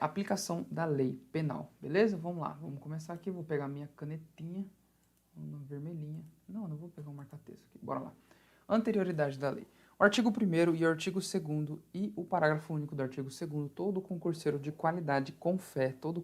aplicação da lei penal, beleza? Vamos lá, vamos começar aqui, vou pegar minha canetinha, uma vermelhinha, não vou pegar um marca-texto aqui, bora lá. Anterioridade da lei. O artigo 1º e o artigo 2º e o parágrafo único do artigo 2º, todo concurseiro de qualidade com fé, todo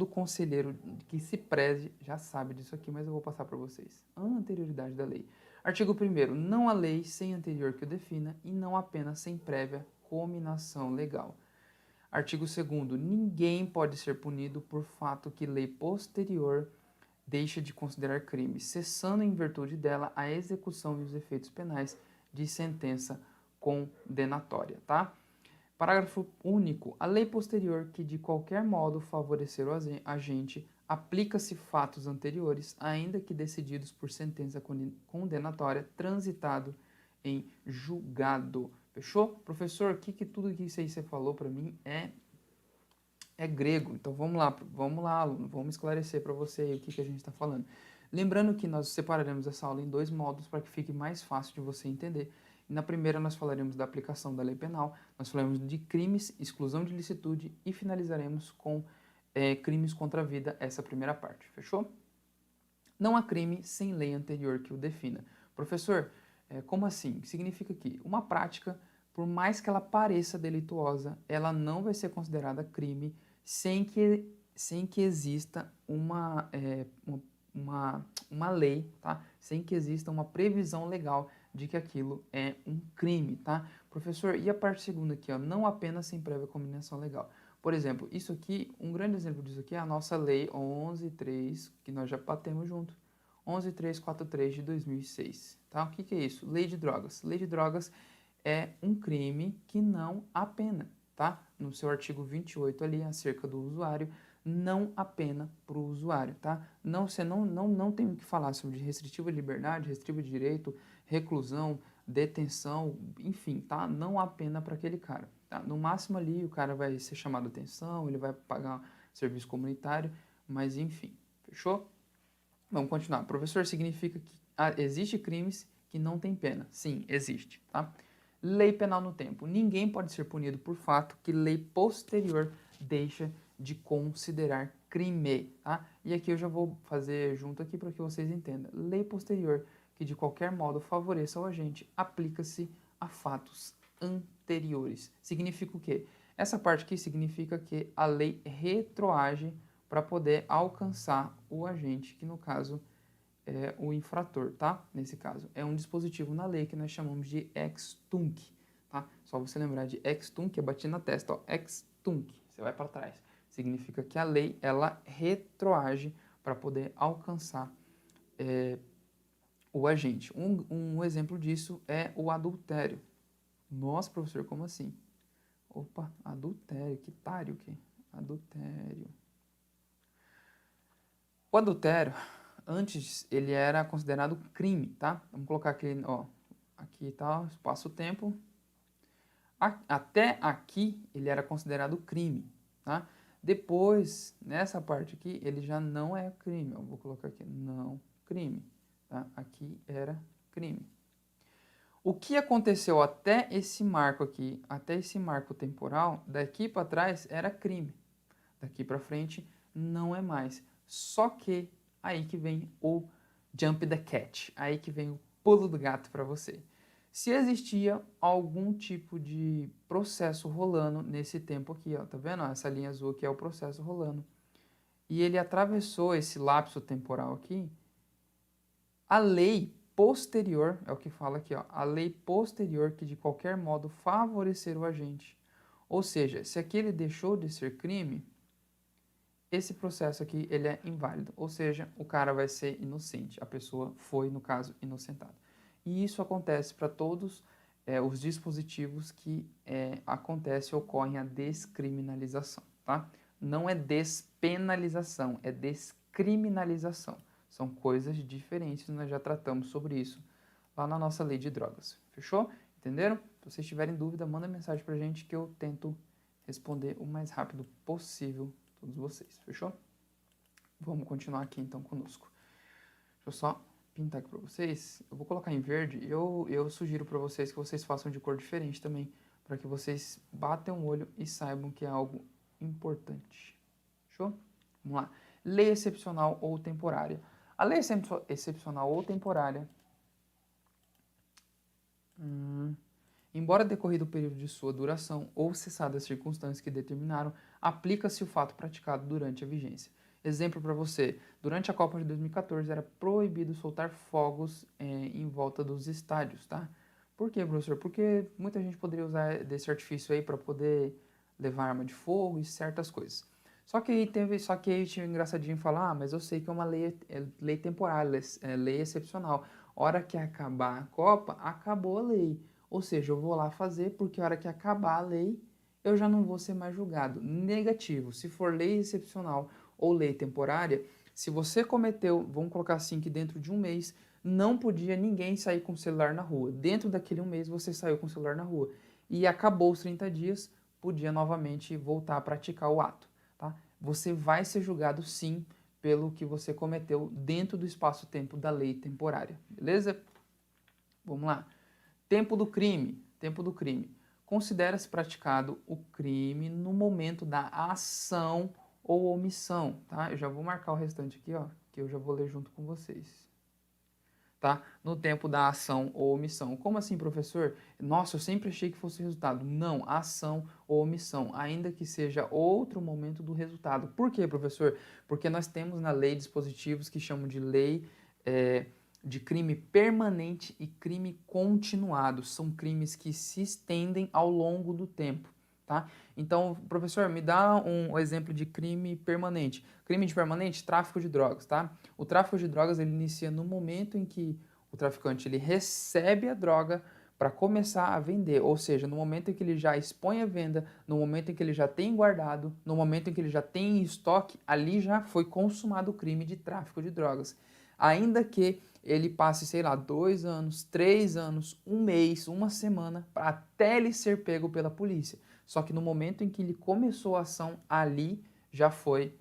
conselheiro que se preze já sabe disso aqui, mas eu vou passar para vocês. Anterioridade da lei. Artigo 1º, não há lei sem anterior que o defina e não apenas sem prévia cominação legal. Artigo 2º, ninguém pode ser punido por fato que lei posterior deixa de considerar crime, cessando em virtude dela a execução e os efeitos penais de sentença condenatória, tá? Parágrafo único. A lei posterior que de qualquer modo favorecer o agente aplica-se fatos anteriores, ainda que decididos por sentença condenatória, transitado em julgado. Fechou? Professor, que tudo isso aí você falou para mim é grego. Então vamos lá, aluno, vamos esclarecer para você aí o que a gente está falando. Lembrando que nós separaremos essa aula em 2 módulos para que fique mais fácil de você entender. Na primeira nós falaremos da aplicação da lei penal, nós falaremos de crimes, exclusão de licitude e finalizaremos com crimes contra a vida, essa primeira parte, fechou? Não há crime sem lei anterior que o defina. Professor, como assim? Significa que uma prática, por mais que ela pareça delituosa, ela não vai ser considerada crime sem que exista uma lei, tá? Sem que exista uma previsão legal de que aquilo é um crime, tá? Professor, e a parte segunda aqui, ó, não apenas sem prévia combinação legal. Por exemplo, isso aqui, um grande exemplo disso aqui é a nossa lei 11.3, que nós já batemos junto, 11.343 de 2006, tá? O que é isso? Lei de drogas. Lei de drogas é um crime que não há pena, tá? No seu artigo 28 ali, acerca do usuário, não há pena para o usuário, tá? Você não tem o que falar sobre restritiva de liberdade, restritiva de direito, reclusão, detenção, enfim, tá? Não há pena para aquele cara, tá? No máximo ali o cara vai ser chamado a atenção, ele vai pagar serviço comunitário, mas enfim, fechou? Vamos continuar. Professor, significa que existe crimes que não tem pena? Sim, existe, tá? Lei penal no tempo. Ninguém pode ser punido por fato que lei posterior deixa de considerar crime, tá? E aqui eu já vou fazer junto aqui para que vocês entendam. Lei posterior que de qualquer modo favoreça o agente aplica-se a fatos anteriores. Significa o quê? Essa parte aqui significa que a lei retroage para poder alcançar o agente, que no caso é o infrator, tá? Nesse caso, é um dispositivo na lei que nós chamamos de ex tunc, tá? Só você lembrar de ex tunc, é bater na testa, ó, ex tunc, você vai para trás. Significa que a lei, ela retroage para poder alcançar o agente. Um exemplo disso é o adultério. Nossa, professor, como assim? Opa, adultério, que tário que? Adultério. O adultério, antes, ele era considerado crime, tá? Vamos colocar aqui, ó, aqui tá, espaço-tempo. Até aqui, ele era considerado crime, tá? Depois, nessa parte aqui, ele já não é crime. Eu vou colocar aqui, não crime, tá? Aqui era crime. O que aconteceu até esse marco aqui, até esse marco temporal, daqui para trás era crime. Daqui para frente não é mais. Só que aí que vem o jump the cat, aí que vem o pulo do gato para você. Se existia algum tipo de processo rolando nesse tempo aqui, ó, tá vendo? Essa linha azul aqui é o processo rolando. E ele atravessou esse lapso temporal aqui, a lei posterior, é o que fala aqui, ó, a lei posterior que de qualquer modo favorecer o agente. Ou seja, se aquele deixou de ser crime, esse processo aqui ele é inválido, ou seja, o cara vai ser inocente, a pessoa foi, no caso, inocentada. E isso acontece para todos os dispositivos que acontece ou ocorrem a descriminalização, tá? Não é despenalização, é descriminalização. São coisas diferentes, nós já tratamos sobre isso lá na nossa lei de drogas. Fechou? Entenderam? Se vocês tiverem dúvida, manda mensagem pra gente que eu tento responder o mais rápido possível todos vocês, fechou? Vamos continuar aqui então conosco. Deixa eu só pintar aqui para vocês. Eu vou colocar em verde. Eu sugiro para vocês que vocês façam de cor diferente também, para que vocês batam o olho e saibam que é algo importante. Fechou? Vamos lá. Lei excepcional ou temporária. A lei excepcional ou temporária, embora decorrido o período de sua duração ou cessadas as circunstâncias que determinaram, aplica-se o fato praticado durante a vigência. Exemplo para você, durante a Copa de 2014 era proibido soltar fogos em volta dos estádios, tá? Por quê, professor? Porque muita gente poderia usar desse artifício aí para poder levar arma de fogo e certas coisas. Só que aí tinha um engraçadinho falar, mas eu sei que é uma lei temporária, lei excepcional. Hora que acabar a Copa, acabou a lei. Ou seja, eu vou lá fazer porque a hora que acabar a lei, eu já não vou ser mais julgado. Negativo. Se for lei excepcional ou lei temporária, se você cometeu, vamos colocar assim, que dentro de um mês, não podia ninguém sair com o celular na rua. Dentro daquele um mês, você saiu com o celular na rua. E acabou os 30 dias, podia novamente voltar a praticar o ato. Tá? Você vai ser julgado sim pelo que você cometeu dentro do espaço-tempo da lei temporária. Beleza? Vamos lá. Tempo do crime. Tempo do crime. Considera-se praticado o crime no momento da ação ou omissão, tá? Eu já vou marcar o restante aqui, ó, que eu já vou ler junto com vocês. Tá? No tempo da ação ou omissão. Como assim, professor? Nossa, eu sempre achei que fosse resultado. Não, ação ou omissão, ainda que seja outro momento do resultado. Por quê, professor? Porque nós temos na lei dispositivos que chamam de lei de crime permanente e crime continuado. São crimes que se estendem ao longo do tempo. Tá? Então, professor, me dá um exemplo de crime permanente. Crime de permanente, tráfico de drogas, tá? O tráfico de drogas ele inicia no momento em que o traficante ele recebe a droga para começar a vender, ou seja, no momento em que ele já expõe a venda, no momento em que ele já tem guardado, no momento em que ele já tem em estoque, ali já foi consumado o crime de tráfico de drogas. Ainda que ele passe, sei lá, 2 anos, 3 anos, um mês, uma semana, até ele ser pego pela polícia. Só que no momento em que ele começou a ação, ali já foi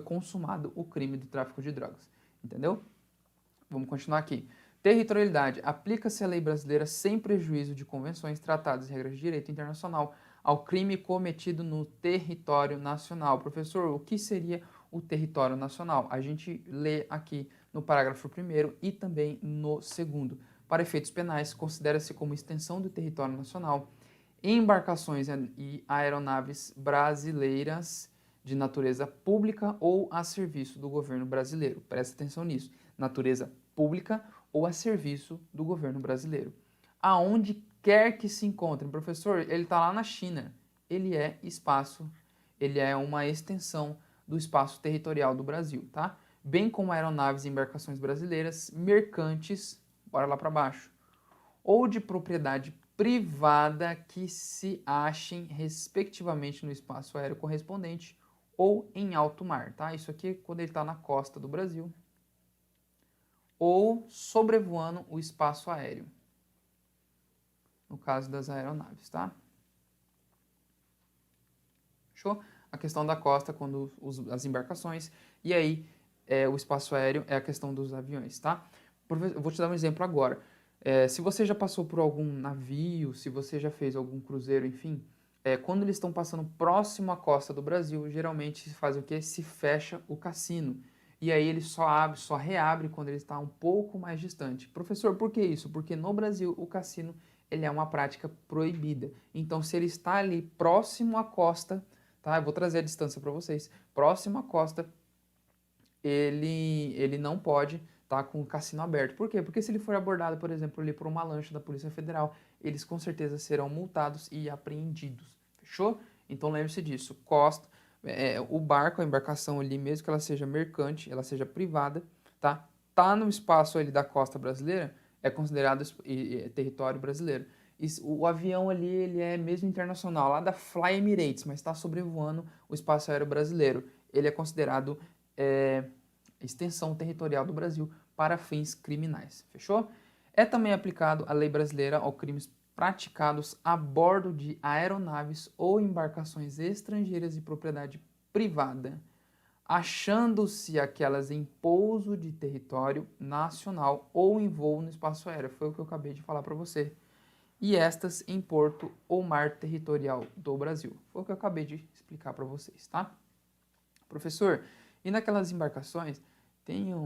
consumado o crime do tráfico de drogas. Entendeu? Vamos continuar aqui. Territorialidade. Aplica-se a lei brasileira sem prejuízo de convenções, tratados e regras de direito internacional ao crime cometido no território nacional. Professor, o que seria o território nacional? A gente lê aqui no parágrafo 1º e também no 2º. Para efeitos penais, considera-se como extensão do território nacional embarcações e aeronaves brasileiras de natureza pública ou a serviço do governo brasileiro. Presta atenção nisso. Natureza pública ou a serviço do governo brasileiro. Aonde quer que se encontre. Professor, ele está lá na China. Ele é espaço, ele é uma extensão do espaço territorial do Brasil, tá? Bem como aeronaves e embarcações brasileiras, mercantes, bora lá para baixo, ou de propriedade privada que se achem respectivamente no espaço aéreo correspondente ou em alto mar, tá? Isso aqui é quando ele está na costa do Brasil ou sobrevoando o espaço aéreo, no caso das aeronaves, tá? Fechou? A questão da costa, quando as embarcações, e aí o espaço aéreo é a questão dos aviões, tá? Eu vou te dar um exemplo agora. Se você já passou por algum navio, se você já fez algum cruzeiro, enfim, quando eles estão passando próximo à costa do Brasil, geralmente se faz o quê? Se fecha o cassino. E aí ele só reabre quando ele está um pouco mais distante. Professor, por que isso? Porque no Brasil o cassino ele é uma prática proibida. Então, se ele está ali próximo à costa, tá? Eu vou trazer a distância para vocês. Próximo à costa, ele não pode estar com o cassino aberto. Por quê? Porque se ele for abordado, por exemplo, ali por uma lancha da Polícia Federal, eles com certeza serão multados e apreendidos. Fechou? Então lembre-se disso. Costa, o barco, a embarcação ali, mesmo que ela seja mercante, ela seja privada, tá? Tá no espaço ali da costa brasileira, é considerado território brasileiro. O avião ali, ele é mesmo internacional, lá da Fly Emirates, mas está sobrevoando o espaço aéreo brasileiro. Ele é considerado extensão territorial do Brasil para fins criminais. Fechou? É também aplicado a lei brasileira aos crimes praticados a bordo de aeronaves ou embarcações estrangeiras de propriedade privada, achando-se aquelas em pouso de território nacional ou em voo no espaço aéreo. Foi o que eu acabei de falar para você. e estas em porto ou mar territorial do Brasil. Foi o que eu acabei de explicar para vocês, tá? Professor, e naquelas embarcações,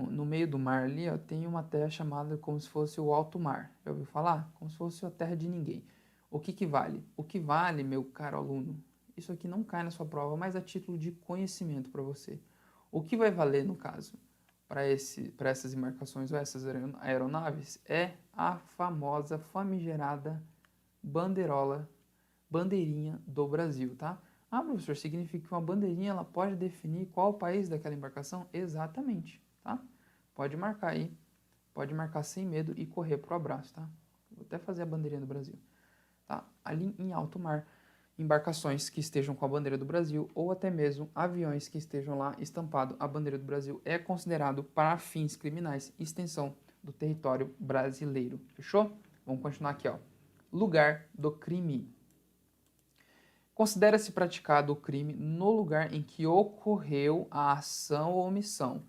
no meio do mar ali, ó, tem uma terra chamada como se fosse o alto mar. Já ouviu falar? Como se fosse a terra de ninguém. O que que vale? O que vale, meu caro aluno? Isso aqui não cai na sua prova, mas a título de conhecimento para você. O que vai valer, no caso, para essas embarcações ou essas aeronaves é a famosa, famigerada bandeirinha do Brasil, tá? Ah, professor, significa que uma bandeirinha ela pode definir qual o país daquela embarcação? Exatamente, tá? Pode marcar aí, pode marcar sem medo e correr pro abraço, tá? Vou até fazer a bandeirinha do Brasil, tá? Ali em alto mar, embarcações que estejam com a bandeira do Brasil ou até mesmo aviões que estejam lá estampado a bandeira do Brasil é considerado para fins criminais extensão do território brasileiro. Fechou? Vamos continuar aqui, ó. Lugar do crime. Considera-se praticado o crime no lugar em que ocorreu a ação ou omissão,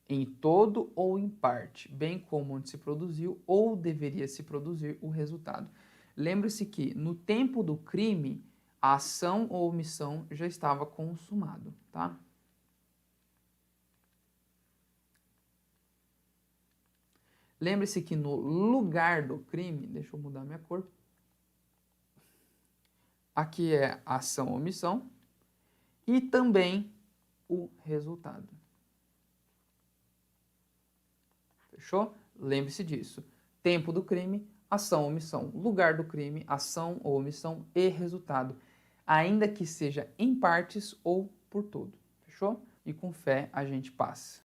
em todo ou em parte, bem como onde se produziu ou deveria se produzir o resultado. Lembre-se que no tempo do crime, a ação ou omissão já estava consumado, tá? Lembre-se que no lugar do crime, deixa eu mudar minha cor. Aqui é ação ou omissão e também o resultado. Fechou? Lembre-se disso. Tempo do crime, ação ou omissão. Lugar do crime, ação ou omissão e resultado. Ainda que seja em partes ou por todo. Fechou? E com fé a gente passa.